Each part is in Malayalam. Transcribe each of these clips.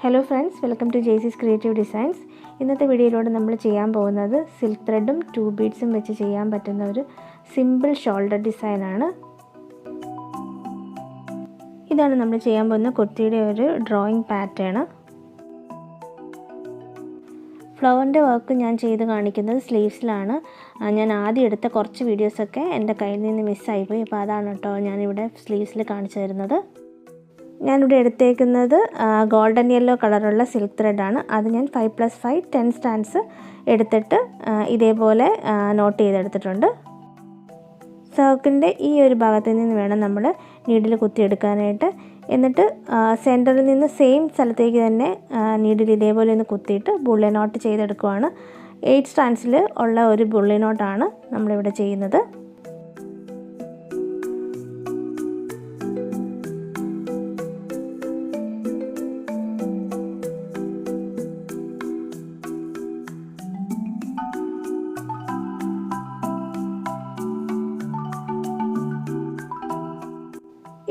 Hello friends, welcome to Jaicy's Creative Designs. ഇന്നത്തെ വീഡിയോയിലൂടെ നമ്മൾ ചെയ്യാൻ പോകുന്നത് സിൽക്ക് ത്രെഡും 2 ബീഡ്സും വെച്ച് ചെയ്യാൻ പറ്റുന്ന ഒരു സിമ്പിൾ ഷോൾഡർ ഡിസൈൻ ആണ്. ഇതാണ് നമ്മൾ ചെയ്യാൻ പോകുന്ന കുർത്തിയുടെ ഒരു ഡ്രോയിങ് പാറ്റേൺ. ഫ്ലവറിൻ്റെ വർക്ക് ഞാൻ ചെയ്ത് കാണിക്കുന്നത് സ്ലീവ്സിലാണ്. ഞാൻ ആദ്യം എടുത്ത കുറച്ച് വീഡിയോസൊക്കെ എൻ്റെ കയ്യിൽ നിന്ന് മിസ്സായിപ്പോയി. അപ്പോൾ അതാണ് കേട്ടോ ഞാനിവിടെ സ്ലീവ്സിൽ കാണിച്ചു തരുന്നത്. ഞാനിവിടെ എടുത്തേക്കുന്നത് ഗോൾഡൻ യെല്ലോ കളറുള്ള സിൽക്ക് ത്രെഡാണ്. അത് ഞാൻ 5+5 10 സ്റ്റാൻഡ്സ് എടുത്തിട്ട് ഇതേപോലെ നോട്ട് ചെയ്തെടുത്തിട്ടുണ്ട്. സർക്കിളിൻ്റെ ഈ ഒരു ഭാഗത്ത് നിന്ന് വേണം നമ്മൾ നീഡിൽ കുത്തിയെടുക്കാനായിട്ട്. എന്നിട്ട് സെൻറ്ററിൽ നിന്ന് സെയിം സ്ഥലത്തേക്ക് തന്നെ നീഡിൽ ഇതേപോലെ ഒന്ന് കുത്തിയിട്ട് ബുള്ളിയൻ നോട്ട് ചെയ്തെടുക്കുകയാണ്. 8 സ്റ്റാൻഡ്സിൽ ഉള്ള ഒരു ബുള്ളിയൻ നോട്ടാണ് നമ്മളിവിടെ ചെയ്യുന്നത്.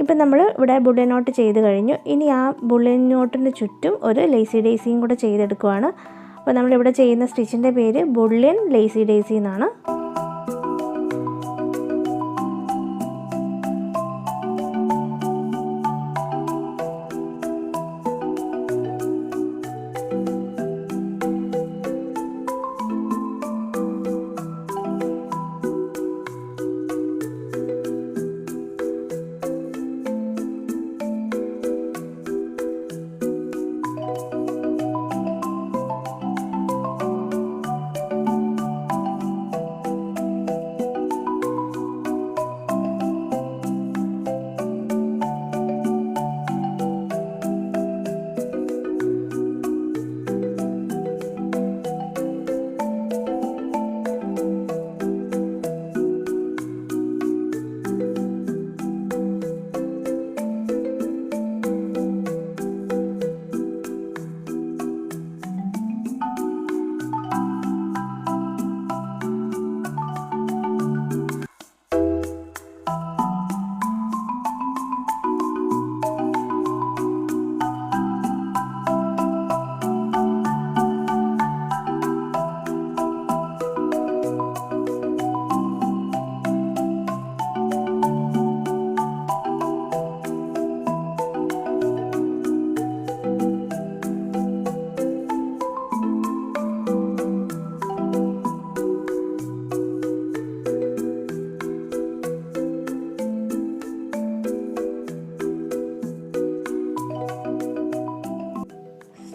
ഇപ്പം നമ്മൾ ഇവിടെ ബുള്ളിയൻ നോട്ട് ചെയ്ത് കഴിഞ്ഞു. ഇനി ആ ബുള്ളിയൻ നോട്ടിന് ചുറ്റും ഒരു ലേസി ഡേസിയും കൂടെ ചെയ്തെടുക്കുകയാണ്. അപ്പോൾ നമ്മളിവിടെ ചെയ്യുന്ന സ്റ്റിച്ചിൻ്റെ പേര് ബുള്ളിയൻ ലേസി ഡേസി എന്നാണ്.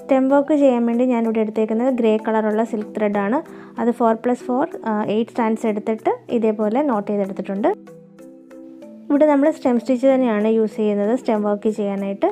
സ്റ്റെം വർക്ക് ചെയ്യാൻ വേണ്ടി ഞാനിവിടെ എടുത്തേക്കുന്നത് ഗ്രേ കളറുള്ള സിൽക്ക് ത്രെഡാണ്. അത് 4+4 8 സ്റ്റാൻഡ്സ് എടുത്തിട്ട് ഇതേപോലെ നോട്ട് ചെയ്തെടുത്തിട്ടുണ്ട്. ഇവിടെ നമ്മൾ സ്റ്റെം സ്റ്റിച്ച് തന്നെയാണ് യൂസ് ചെയ്യുന്നത് സ്റ്റെം വർക്ക് ചെയ്യാനായിട്ട്.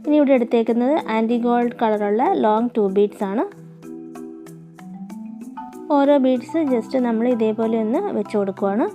ഇനി ഇവിടെ എടുത്തേക്കുന്നത് ആൻറ്റി ഗോൾഡ് കളറുള്ള ലോങ് 2 ബീഡ്സ് ആണ്. ഓരോ ബീഡ്സ് ജസ്റ്റ് നമ്മൾ ഇതേപോലെ ഒന്ന് വെച്ച് കൊടുക്കുകയാണ്.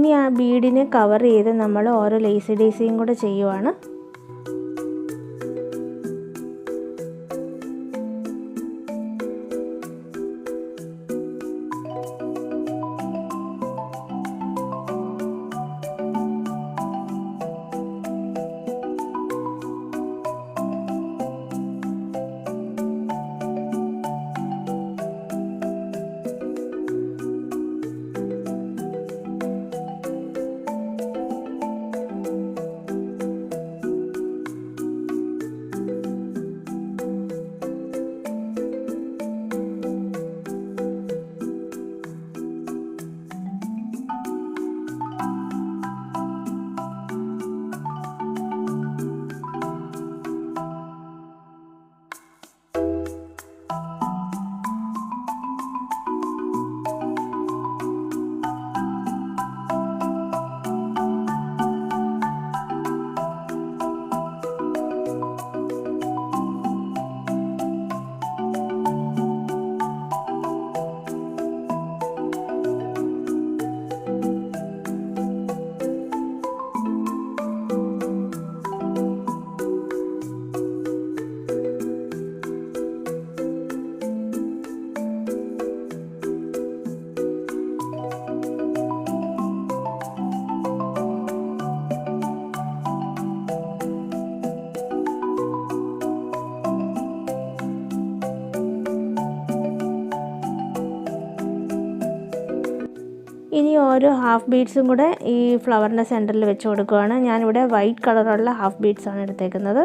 ഇനി ആ ബീഡിനെ കവർ ചെയ്ത് നമ്മൾ ഓരോ ലേസി ഡേസിയും കൂടെ ചെയ്യുവാണ്. ഇനി ഓരോ ഹാഫ് ബീഡ്സും കൂടെ ഈ ഫ്ലവറിൻ്റെ സെൻറ്ററിൽ വെച്ച് കൊടുക്കുകയാണ്. ഞാനിവിടെ വൈറ്റ് കളറുള്ള ഹാഫ് ബീഡ്സാണ് എടുത്തേക്കുന്നത്.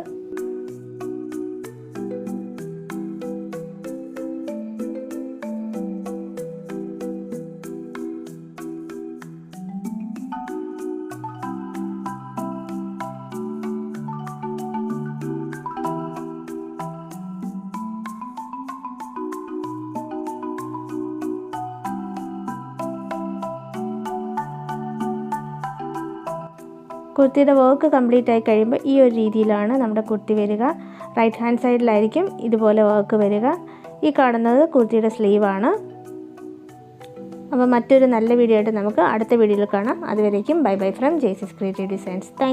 കുർത്തിയുടെ വർക്ക് കംപ്ലീറ്റ് ആയി കഴിയുമ്പോൾ ഈ ഒരു രീതിയിലാണ് നമ്മുടെ കുർത്തി വരിക. റൈറ്റ് ഹാൻഡ് സൈഡിലായിരിക്കും ഇതുപോലെ വർക്ക് വരിക. ഈ കാണുന്നത് കുർത്തിയുടെ സ്ലീവാണ്. അപ്പോൾ മറ്റൊരു നല്ല വീഡിയോ ആയിട്ട് നമുക്ക് അടുത്ത വീഡിയോയിൽ കാണാം. അതുവരേക്കും bye bye from Jaisy's creative designs.